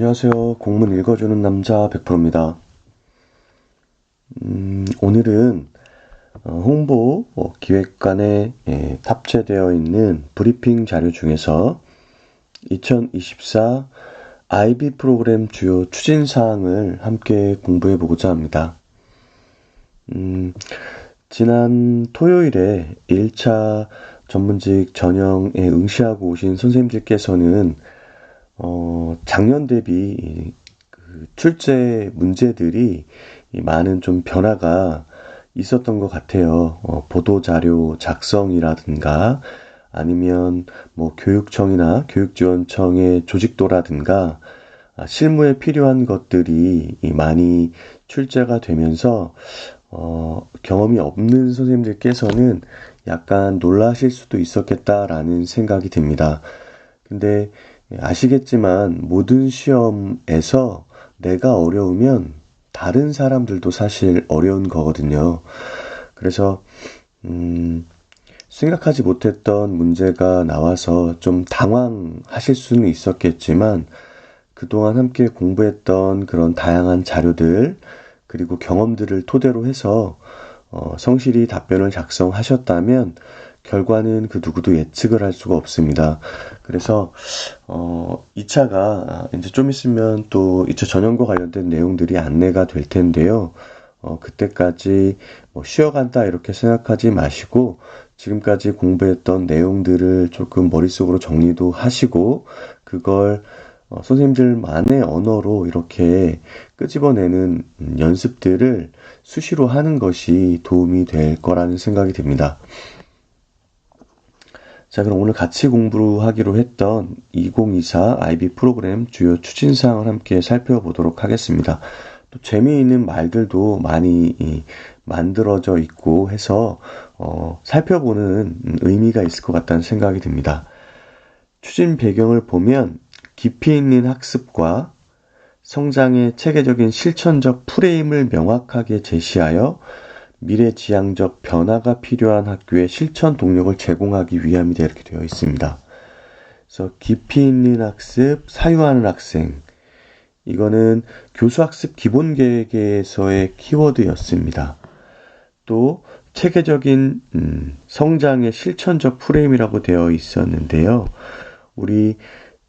안녕하세요. 공문 읽어주는 남자 100%입니다. 오늘은 홍보 기획관에 탑재되어 있는 브리핑 자료 중에서 2024 IB 프로그램 주요 추진사항을 함께 공부해 보고자 합니다. 지난 토요일에 1차 전문직 전형에 응시하고 오신 선생님들께서는 작년 대비 그 출제 문제들이 많은 좀 변화가 있었던 것 같아요. 보도자료 작성이라든가 아니면 뭐 교육청이나 교육지원청의 조직도라든가 실무에 필요한 것들이 많이 출제가 되면서 경험이 없는 선생님들께서는 약간 놀라실 수도 있었겠다라는 생각이 듭니다. 근데 아시겠지만 모든 시험에서 내가 어려우면 다른 사람들도 사실 어려운 거거든요. 그래서 생각하지 못했던 문제가 나와서 좀 당황하실 수는 있었겠지만 그동안 함께 공부했던 그런 다양한 자료들 그리고 경험들을 토대로 해서 성실히 답변을 작성하셨다면 결과는 그 누구도 예측을 할 수가 없습니다. 그래서 2차가 이제 좀 있으면 또 2차 전형과 관련된 내용들이 안내가 될 텐데요. 그때까지 뭐 쉬어간다 이렇게 생각하지 마시고 지금까지 공부했던 내용들을 조금 머릿속으로 정리도 하시고 그걸 선생님들만의 언어로 이렇게 끄집어내는 연습들을 수시로 하는 것이 도움이 될 거라는 생각이 듭니다. 자, 그럼 오늘 같이 공부하기로 했던 2024 IB 프로그램 주요 추진사항을 함께 살펴보도록 하겠습니다. 또 재미있는 말들도 많이 만들어져 있고 해서 살펴보는 의미가 있을 것 같다는 생각이 듭니다. 추진 배경을 보면 깊이 있는 학습과 성장의 체계적인 실천적 프레임을 명확하게 제시하여 미래지향적 변화가 필요한 학교에 실천 동력을 제공하기 위함이다 이렇게 되어 있습니다. 그래서 깊이 있는 학습, 사유하는 학생 이거는 교수학습 기본계획에서의 키워드였습니다. 또 체계적인 성장의 실천적 프레임이라고 되어 있었는데요. 우리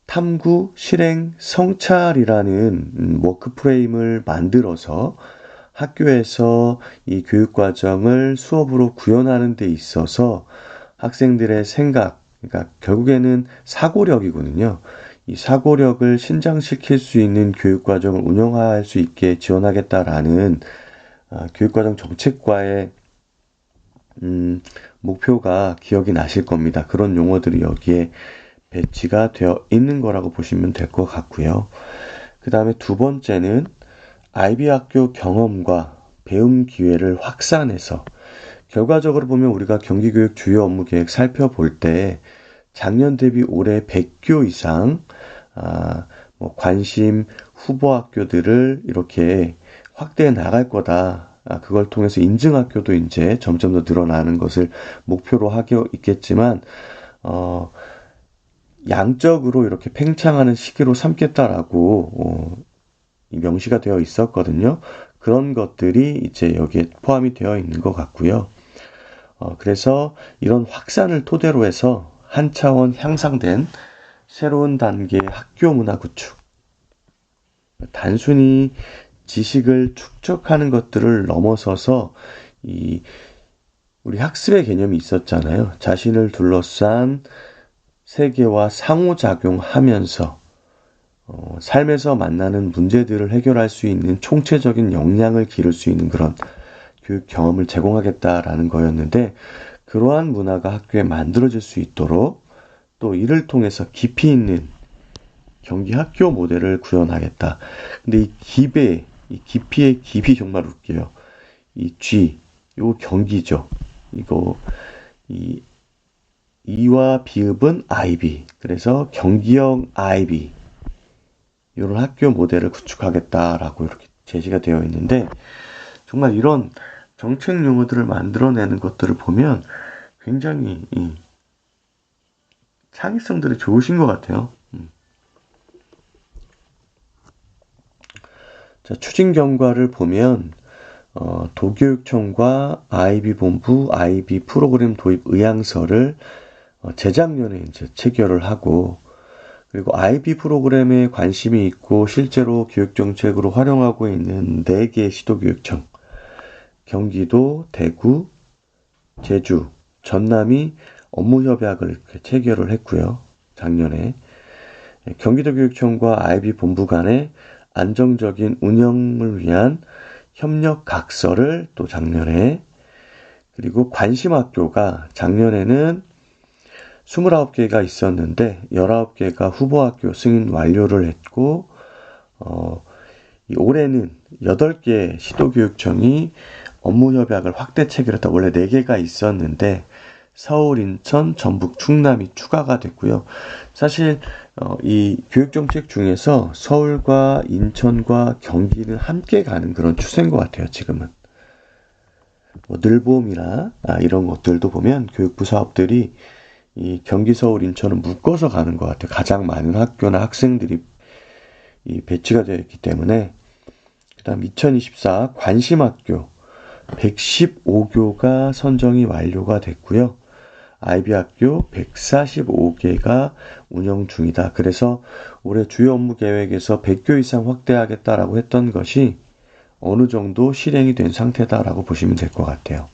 탐구, 실행, 성찰이라는 워크 프레임을 만들어서 학교에서 이 교육과정을 수업으로 구현하는 데 있어서 학생들의 생각, 그러니까 결국에는 사고력이거든요. 이 사고력을 신장시킬 수 있는 교육과정을 운영할 수 있게 지원하겠다라는 교육과정 정책과의 목표가 기억이 나실 겁니다. 그런 용어들이 여기에 배치가 되어 있는 거라고 보시면 될 것 같고요. 그 다음에 두 번째는 IB 학교 경험과 배움 기회를 확산해서 결과적으로 보면 우리가 경기교육 주요 업무 계획 살펴볼 때 작년 대비 올해 100교 이상 관심 후보 학교들을 이렇게 확대해 나갈 거다. 그걸 통해서 인증 학교도 이제 점점 더 늘어나는 것을 목표로 하고 있겠지만 양적으로 이렇게 팽창하는 시기로 삼겠다라고 명시가 되어 있었거든요. 그런 것들이 이제 여기에 포함이 되어 있는 것 같고요. 그래서 이런 확산을 토대로 해서 한 차원 향상된 새로운 단계의 학교 문화 구축. 단순히 지식을 축적하는 것들을 넘어서서 우리 학습의 개념이 있었잖아요. 자신을 둘러싼 세계와 상호작용하면서 삶에서 만나는 문제들을 해결할 수 있는 총체적인 역량을 기를 수 있는 그런 교육 경험을 제공하겠다라는 거였는데 그러한 문화가 학교에 만들어질 수 있도록 또 이를 통해서 깊이 있는 경기 학교 모델을 구현하겠다. 근데 이 깊이의 깊이 정말 웃겨요. 이 G, 요 경기죠. 이거 이와 비읍은 IB. 그래서 경기형 IB. 이런 학교 모델을 구축하겠다라고 이렇게 제시가 되어 있는데 정말 이런 정책 용어들을 만들어내는 것들을 보면 굉장히 창의성들이 좋으신 것 같아요. 자, 추진 경과를 보면 도교육청과 IB 본부, IB 프로그램 도입 의향서를 재작년에 이제 체결을 하고, 그리고 IB 프로그램에 관심이 있고 실제로 교육정책으로 활용하고 있는 4개 시도교육청, 경기도, 대구, 제주, 전남이 업무협약을 이렇게 체결을 했고요. 작년에. 경기도 교육청과 IB 본부 간의 안정적인 운영을 위한 협력 각서를 또 작년에, 그리고 관심학교가 작년에는 29개가 있었는데 19개가 후보학교 승인 완료를 했고, 올해는 8개 시도교육청이 업무협약을 확대 체결했다. 원래 4개가 있었는데 서울, 인천, 전북, 충남이 추가가 됐고요. 사실 이 교육정책 중에서 서울과 인천과 경기는 함께 가는 그런 추세인 것 같아요. 지금은 늘봄이나 이런 것들도 보면 교육부 사업들이 이 경기, 서울, 인천은 묶어서 가는 것 같아요. 가장 많은 학교나 학생들이 이 배치가 되어 있기 때문에. 그다음 2024 관심학교 115교가 선정이 완료가 됐고요. IB 학교 145개가 운영 중이다. 그래서 올해 주요 업무 계획에서 100교 이상 확대하겠다라고 했던 것이 어느 정도 실행이 된 상태다라고 보시면 될 것 같아요.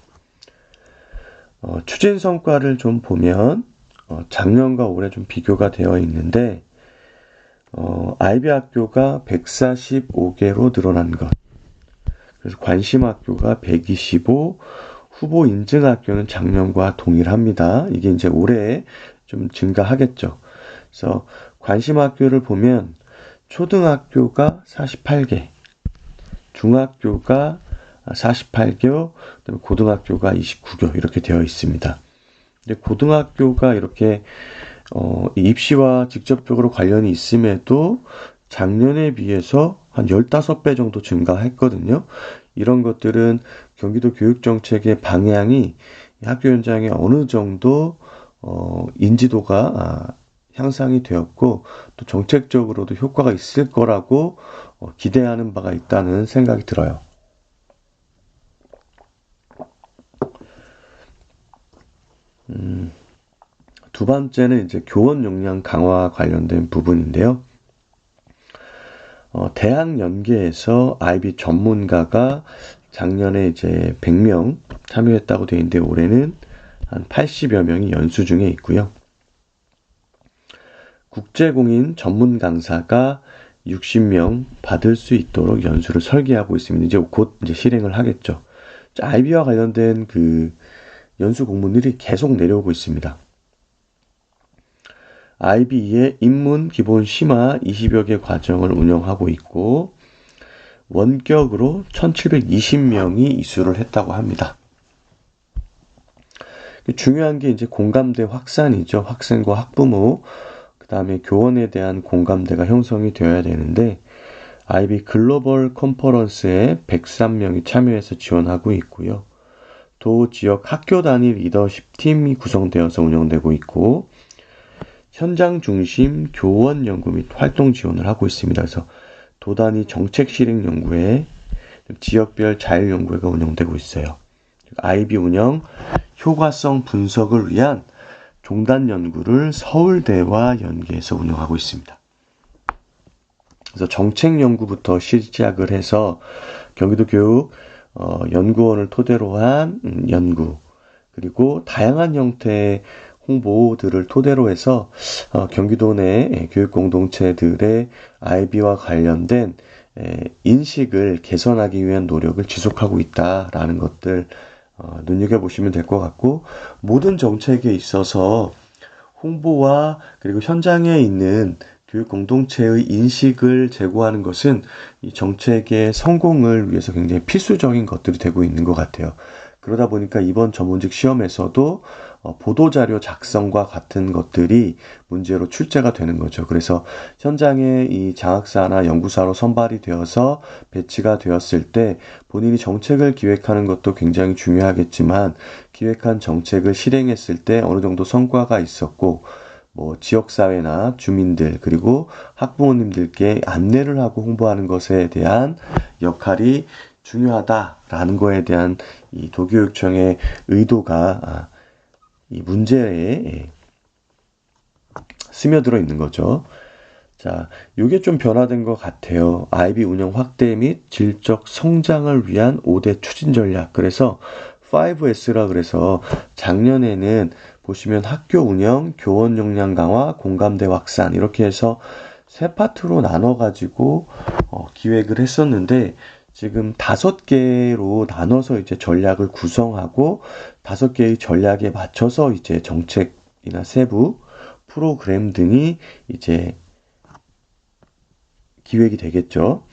추진 성과를 좀 보면 작년과 올해 좀 비교가 되어 있는데 IB 학교가 145개로 늘어난 것, 그래서 관심학교가 125, 후보 인증학교는 작년과 동일합니다. 이게 이제 올해 좀 증가하겠죠. 그래서 관심학교를 보면 초등학교가 48개, 중학교가 48교, 그다음에 고등학교가 29교 이렇게 되어 있습니다. 근데 고등학교가 이렇게 입시와 직접적으로 관련이 있음에도 작년에 비해서 한 15배 정도 증가했거든요. 이런 것들은 경기도 교육정책의 방향이 학교 현장에 어느 정도 인지도가 향상이 되었고 또 정책적으로도 효과가 있을 거라고 기대하는 바가 있다는 생각이 들어요. 두 번째는 이제 교원 역량 강화 관련된 부분인데요. 대학 연계에서 IB 전문가가 작년에 이제 100명 참여했다고 되어 있는데 올해는 한 80여 명이 연수 중에 있고요. 국제공인 전문 강사가 60명 받을 수 있도록 연수를 설계하고 있습니다. 이제 곧 이제 실행을 하겠죠. IB와 관련된 그 연수 공문들이 계속 내려오고 있습니다. IB의 입문 기본 심화 20여 개 과정을 운영하고 있고 원격으로 1720명이 이수를 했다고 합니다. 중요한 게 이제 공감대 확산이죠. 학생과 학부모, 그 다음에 교원에 대한 공감대가 형성이 되어야 되는데 IB 글로벌 컨퍼런스에 103명이 참여해서 지원하고 있고요. 도 지역 학교 단위 리더십 팀이 구성되어서 운영되고 있고 현장 중심 교원 연구 및 활동 지원을 하고 있습니다. 그래서 도 단위 정책 실행 연구회, 지역별 자율 연구회가 운영되고 있어요. IB 운영 효과성 분석을 위한 종단 연구를 서울대와 연계해서 운영하고 있습니다. 그래서 정책 연구부터 시작을 해서 경기도 교육 연구원을 토대로 한 연구, 그리고 다양한 형태의 홍보들을 토대로 해서 경기도 내 교육 공동체들의 IB와 관련된 인식을 개선하기 위한 노력을 지속하고 있다라는 것들 눈여겨보시면 될 것 같고, 모든 정책에 있어서 홍보와 그리고 현장에 있는 교육 공동체의 인식을 제고하는 것은 이 정책의 성공을 위해서 굉장히 필수적인 것들이 되고 있는 것 같아요. 그러다 보니까 이번 전문직 시험에서도 보도자료 작성과 같은 것들이 문제로 출제가 되는 거죠. 그래서 현장에 이 장학사나 연구사로 선발이 되어서 배치가 되었을 때 본인이 정책을 기획하는 것도 굉장히 중요하겠지만 기획한 정책을 실행했을 때 어느 정도 성과가 있었고 뭐 지역사회나 주민들 그리고 학부모님들께 안내를 하고 홍보하는 것에 대한 역할이 중요하다라는 거에 대한 이 도교육청의 의도가 이 문제에 스며들어 있는 거죠. 자, 요게 좀 변화된 것 같아요. 아이비 운영 확대 및 질적 성장을 위한 5대 추진 전략. 그래서 5S라 그래서 작년에는 보시면 학교 운영, 교원 역량 강화, 공감대 확산 이렇게 해서 세 파트로 나눠가지고 기획을 했었는데 지금 5개로 나눠서 이제 전략을 구성하고 5개의 전략에 맞춰서 이제 정책이나 세부 프로그램 등이 이제 기획이 되겠죠.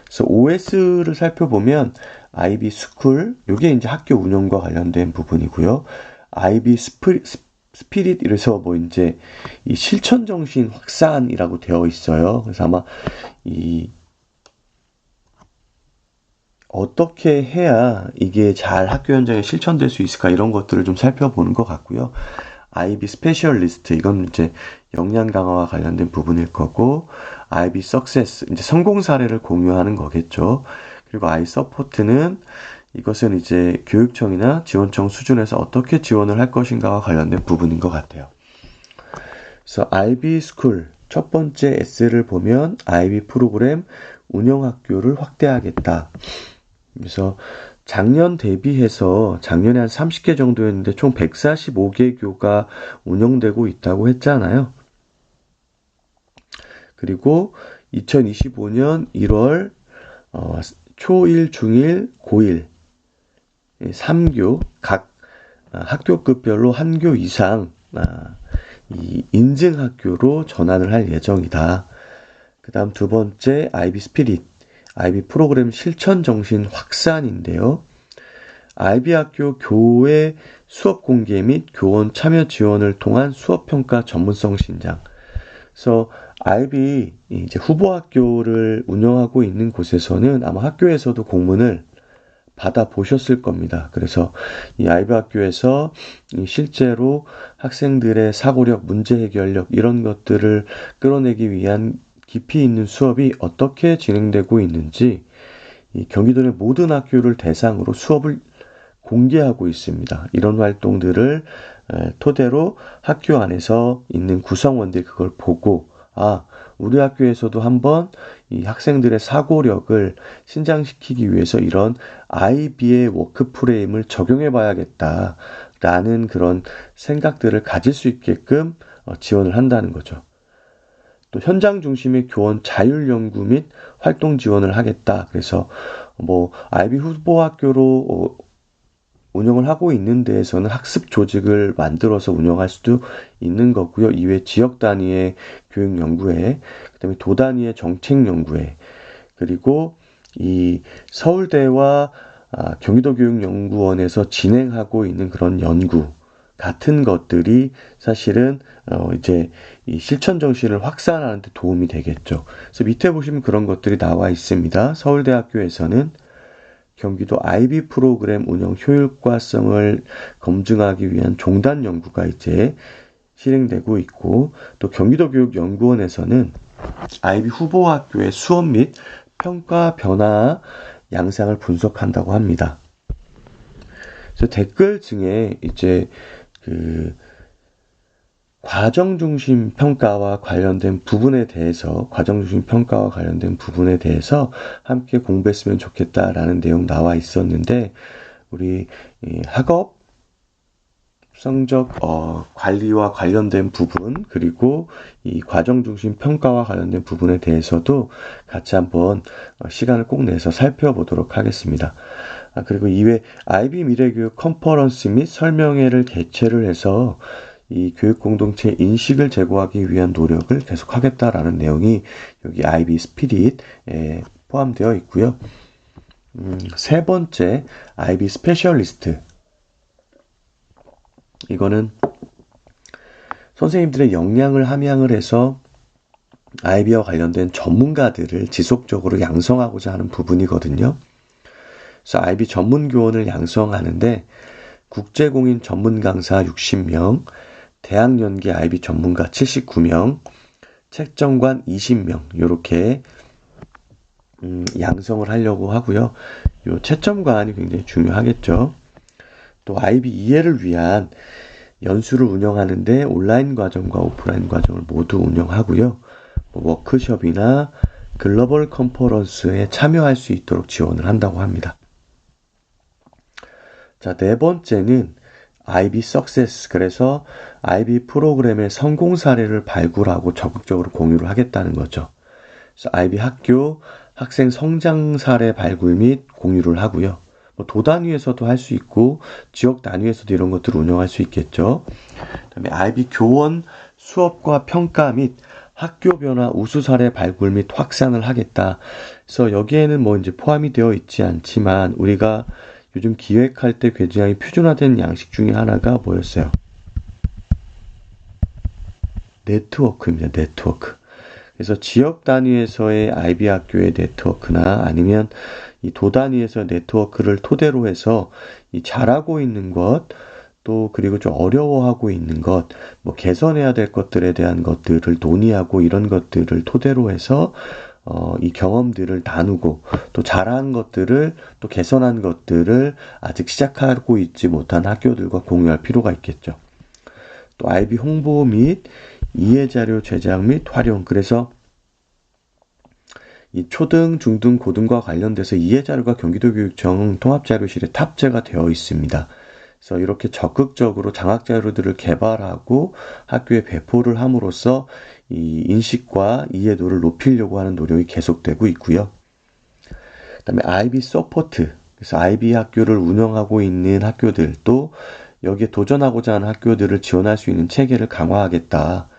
그래서 OS를 살펴보면 아이비 스쿨, 이게 이제 학교 운영과 관련된 부분이고요. 아이비 스피릿 이래서 뭐 이제 이 실천 정신 확산이라고 되어 있어요. 그래서 아마 이 어떻게 해야 이게 잘 학교 현장에 실천될 수 있을까 이런 것들을 좀 살펴보는 것 같고요. 아이비 스페셜리스트 이건 이제 역량 강화와 관련된 부분일 거고 아이비 석세스 이제 성공 사례를 공유하는 거겠죠. 그리고 아이 서포트는 이것은 이제 교육청이나 지원청 수준에서 어떻게 지원을 할 것인가와 관련된 부분인 것 같아요. 그래서 아이비 스쿨 첫 번째 S를 보면 아이비 프로그램 운영 학교를 확대하겠다. 그래서 작년 대비해서 작년에 한 30개 정도였는데 총 145개 교가 운영되고 있다고 했잖아요. 그리고 2025년 1월 초1, 중1, 고1 3교 각 학교급별로 한 교 이상 이 인증 학교로 전환을 할 예정이다. 그 다음 두 번째 아이비 스피릿 아이비 프로그램 실천 정신 확산인데요. 아이비 학교 교외 수업 공개 및 교원 참여 지원을 통한 수업 평가 전문성 신장. 그래서 아이비 이제 후보 학교를 운영하고 있는 곳에서는 아마 학교에서도 공문을 받아 보셨을 겁니다. 그래서 이 아이비 학교에서 실제로 학생들의 사고력, 문제 해결력 이런 것들을 끌어내기 위한 깊이 있는 수업이 어떻게 진행되고 있는지 이 경기도 내 모든 학교를 대상으로 수업을 공개하고 있습니다. 이런 활동들을 토대로 학교 안에서 있는 구성원들이 그걸 보고 우리 학교에서도 한번 이 학생들의 사고력을 신장시키기 위해서 이런 아이비의 워크 프레임을 적용해 봐야겠다라는 그런 생각들을 가질 수 있게끔 지원을 한다는 거죠. 또 현장 중심의 교원 자율 연구 및 활동 지원을 하겠다. 그래서 뭐 아이비 후보 학교로 운영을 하고 있는 데에서는 학습 조직을 만들어서 운영할 수도 있는 거고요. 이외 지역 단위의 교육 연구회, 그다음에 도 단위의 정책 연구회, 그리고 이 서울대와 경기도교육연구원에서 진행하고 있는 그런 연구 같은 것들이 사실은 이제 이 실천 정신을 확산하는 데 도움이 되겠죠. 그래서 밑에 보시면 그런 것들이 나와 있습니다. 서울대학교에서는 경기도 아이비 프로그램 운영 효율과성을 검증하기 위한 종단 연구가 이제 실행되고 있고 또 경기도교육연구원에서는 아이비 후보 학교의 수업 및 평가 변화 양상을 분석한다고 합니다. 그래서 댓글 중에 이제 그 과정 중심 평가와 관련된 부분에 대해서 함께 공부했으면 좋겠다라는 내용 나와 있었는데 우리 학업 성적 관리와 관련된 부분 그리고 이 과정 중심 평가와 관련된 부분에 대해서도 같이 한번 시간을 꼭 내서 살펴보도록 하겠습니다. 그리고 이외 아이비 미래교육 컨퍼런스 및 설명회를 개최를 해서 이 교육 공동체 인식을 제고하기 위한 노력을 계속하겠다라는 내용이 여기 아이비 스피릿에 포함되어 있고요. 세 번째 아이비 스페셜리스트 이거는 선생님들의 역량을 함양을 해서 아이비와 관련된 전문가들을 지속적으로 양성하고자 하는 부분이거든요. 그래서 아이비 전문 교원을 양성하는데 국제공인 전문 강사 60명, 대학연계 IB 전문가 79명, 책정관 20명 이렇게 양성을 하려고 하고요. 요 채점관이 굉장히 중요하겠죠. 또 IB 이해를 위한 연수를 운영하는데 온라인 과정과 오프라인 과정을 모두 운영하고요. 워크숍이나 글로벌 컨퍼런스에 참여할 수 있도록 지원을 한다고 합니다. 자, 네 번째는 IB 석세스. 그래서 IB 프로그램의 성공 사례를 발굴하고 적극적으로 공유를 하겠다는 거죠. 그래서 IB 학교 학생 성장 사례 발굴 및 공유를 하고요. 도 단위에서도 할 수 있고 지역 단위에서도 이런 것들을 운영할 수 있겠죠. 그다음에 IB 교원 수업과 평가 및 학교 변화 우수 사례 발굴 및 확산을 하겠다. 그래서 여기에는 이제 포함이 되어 있지 않지만 우리가 요즘 기획할 때 굉장히 표준화된 양식 중에 하나가 뭐였어요? 네트워크입니다. 네트워크. 그래서 지역 단위에서의 IB 학교의 네트워크나 아니면 이 도 단위에서 네트워크를 토대로 해서 이 잘하고 있는 것, 또 그리고 좀 어려워하고 있는 것, 개선해야 될 것들에 대한 것들을 논의하고 이런 것들을 토대로 해서 이 경험들을 나누고 또 잘한 것들을 또 개선한 것들을 아직 시작하고 있지 못한 학교들과 공유할 필요가 있겠죠. 또 IB 홍보 및 이해자료 제작 및 활용. 그래서 이 초등, 중등, 고등과 관련돼서 이해자료가 경기도교육청 통합자료실에 탑재가 되어 있습니다. 그래서 이렇게 적극적으로 장학자료들을 개발하고 학교에 배포를 함으로써 이 인식과 이해도를 높이려고 하는 노력이 계속되고 있고요. 그다음에 IB 서포트. 그래서 IB 학교를 운영하고 있는 학교들 또 여기에 도전하고자 하는 학교들을 지원할 수 있는 체계를 강화하겠다.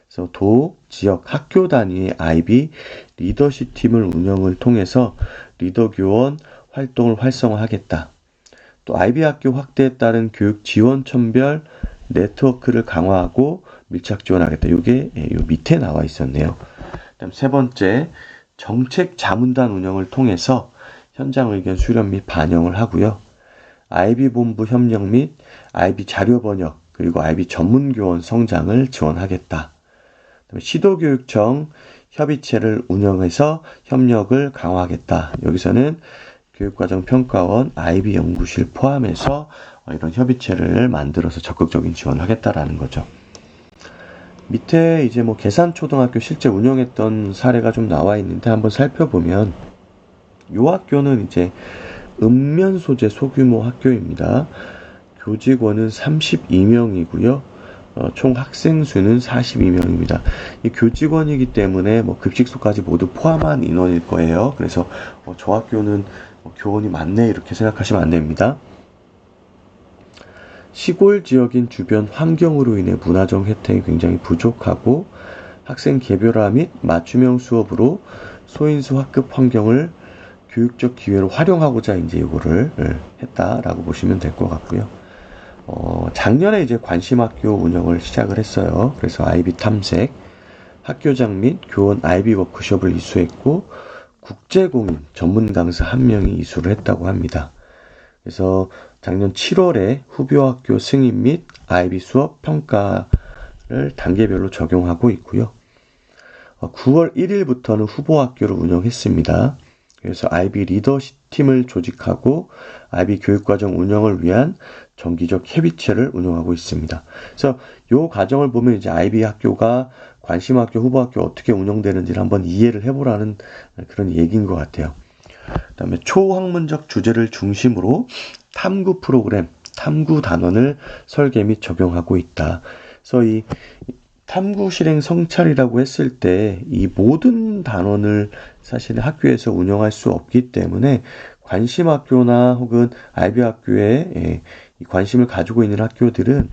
그래서 도, 지역, 학교 단위의 IB 리더십 팀을 운영을 통해서 리더 교원 활동을 활성화하겠다. 또 IB 학교 확대에 따른 교육 지원 천별 네트워크를 강화하고 밀착 지원하겠다. 이게 요 밑에 나와 있었네요. 그다음 세 번째, 정책 자문단 운영을 통해서 현장 의견 수렴 및 반영을 하고요. IB 본부 협력 및 IB 자료 번역 그리고 IB 전문 교원 성장을 지원하겠다. 시도교육청 협의체를 운영해서 협력을 강화하겠다. 여기서는 교육과정평가원, IB 연구실 포함해서 이런 협의체를 만들어서 적극적인 지원을 하겠다라는 거죠. 밑에 이제 계산초등학교 실제 운영했던 사례가 좀 나와 있는데 한번 살펴보면 이 학교는 이제 읍면 소재 소규모 학교입니다. 교직원은 32명이고요. 총 학생 수는 42명입니다. 이 교직원이기 때문에 급식소까지 모두 포함한 인원일 거예요. 그래서 저 학교는 교원이 많네 이렇게 생각하시면 안 됩니다. 시골 지역인 주변 환경으로 인해 문화적 혜택이 굉장히 부족하고 학생 개별화 및 맞춤형 수업으로 소인수 학급 환경을 교육적 기회로 활용하고자 이제 이거를 했다라고 보시면 될 것 같고요. 작년에 이제 관심학교 운영을 시작을 했어요. 그래서 IB 탐색, 학교장 및 교원 IB 워크숍을 이수했고 국제공인 전문 강사 1명이 이수를 했다고 합니다. 그래서 작년 7월에 후보학교 승인 및 IB 수업 평가를 단계별로 적용하고 있고요. 9월 1일부터는 후보학교를 운영했습니다. 그래서 IB 리더십 팀을 조직하고 IB 교육과정 운영을 위한 정기적 협의체를 운영하고 있습니다. 그래서 이 과정을 보면 이제 IB 학교가 관심학교, 후보학교 어떻게 운영되는지를 한번 이해를 해보라는 그런 얘기인 것 같아요. 그다음에 초학문적 주제를 중심으로 탐구 프로그램, 탐구 단원을 설계 및 적용하고 있다. 그래서 이 탐구 실행 성찰이라고 했을 때 이 모든 단원을 사실 학교에서 운영할 수 없기 때문에 관심학교나 혹은 IB 학교에 이 관심을 가지고 있는 학교들은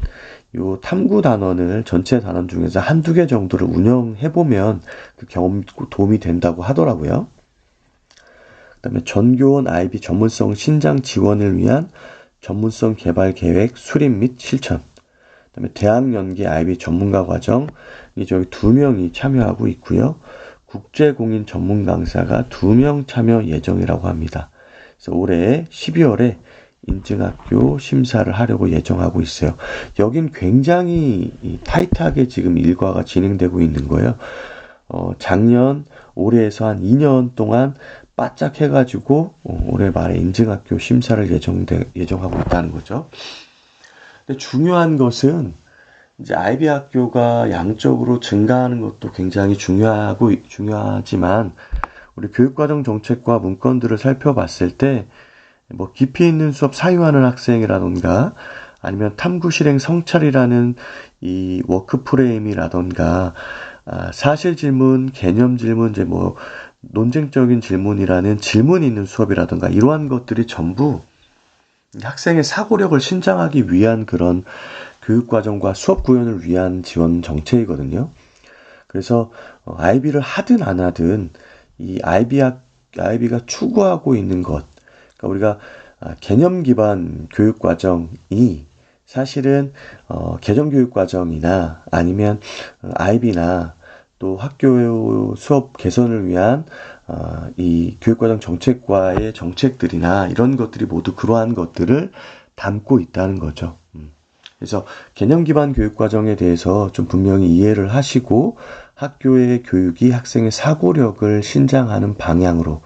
요 탐구 단원을 전체 단원 중에서 한두 개 정도를 운영해 보면 그 경험 도움이 된다고 하더라고요. 그다음에 전교원 IB 전문성 신장 지원을 위한 전문성 개발 계획 수립 및 실천. 그다음에 대학 연계 IB 전문가 과정 저기 2명이 참여하고 있고요. 국제공인 전문 강사가 2명 참여 예정이라고 합니다. 그래서 올해 12월에 인증학교 심사를 하려고 예정하고 있어요. 여긴 굉장히 타이트하게 지금 일과가 진행되고 있는 거예요. 작년, 올해에서 한 2년 동안 바짝 해가지고 올해 말에 인증학교 심사를 예정하고 있다는 거죠. 근데 중요한 것은 이제 아이비 학교가 양적으로 증가하는 것도 굉장히 중요하지만 우리 교육과정 정책과 문건들을 살펴봤을 때 뭐 깊이 있는 수업 사유하는 학생이라던가 아니면 탐구 실행 성찰이라는 이 워크 프레임이라던가 사실 질문, 개념 질문, 이제 뭐 논쟁적인 질문이라는 질문 있는 수업이라던가 이러한 것들이 전부 학생의 사고력을 신장하기 위한 그런 교육과정과 수업 구현을 위한 지원 정책이거든요. 그래서 아이비를 하든 안 하든 이 아이비가 추구하고 있는 것, 그러니까 우리가 개념 기반 교육 과정이 사실은 개정 교육 과정이나 아니면 아이비나 또 학교 수업 개선을 위한 이 교육 과정 정책과의 정책들이나 이런 것들이 모두 그러한 것들을 담고 있다는 거죠. 그래서 개념 기반 교육 과정에 대해서 좀 분명히 이해를 하시고 학교의 교육이 학생의 사고력을 신장하는 방향으로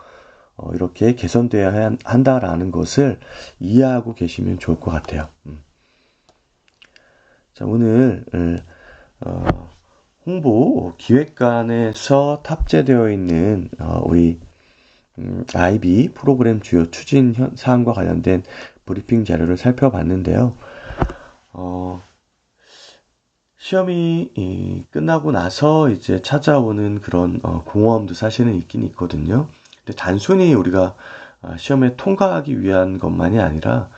이렇게 개선돼야 한다라는 것을 이해하고 계시면 좋을 것 같아요. 자, 오늘 홍보 기획관에서 탑재되어 있는 우리 아이비 프로그램 주요 추진 사항과 관련된 브리핑 자료를 살펴봤는데요. 시험이 끝나고 나서 이제 찾아오는 그런 공허함도 사실은 있긴 있거든요. 근데 단순히 우리가 시험에 통과하기 위한 것만이 아니라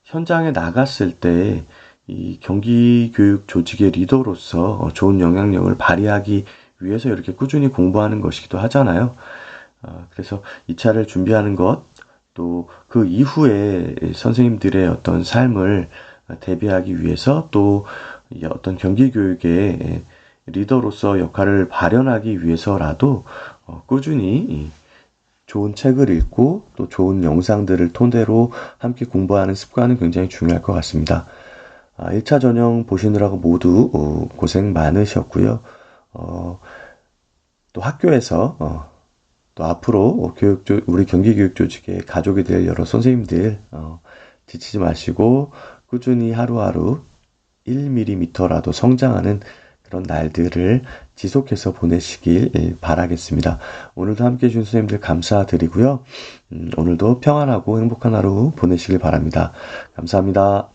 현장에 나갔을 때 이 경기교육 조직의 리더로서 좋은 영향력을 발휘하기 위해서 이렇게 꾸준히 공부하는 것이기도 하잖아요. 그래서 2차를 준비하는 것, 또 그 이후에 선생님들의 어떤 삶을 대비하기 위해서 또 어떤 경기교육의 리더로서 역할을 발현하기 위해서라도 꾸준히 좋은 책을 읽고 또 좋은 영상들을 토대로 함께 공부하는 습관은 굉장히 중요할 것 같습니다. 1차 전형 보시느라고 모두 고생 많으셨고요. 또 학교에서 또 앞으로 우리 경기교육조직의 가족이 될 여러 선생님들 지치지 마시고 꾸준히 하루하루 1mm라도 성장하는 그런 날들을 지속해서 보내시길 바라겠습니다. 오늘도 함께 해주신 선생님들 감사드리고요. 오늘도 평안하고 행복한 하루 보내시길 바랍니다. 감사합니다.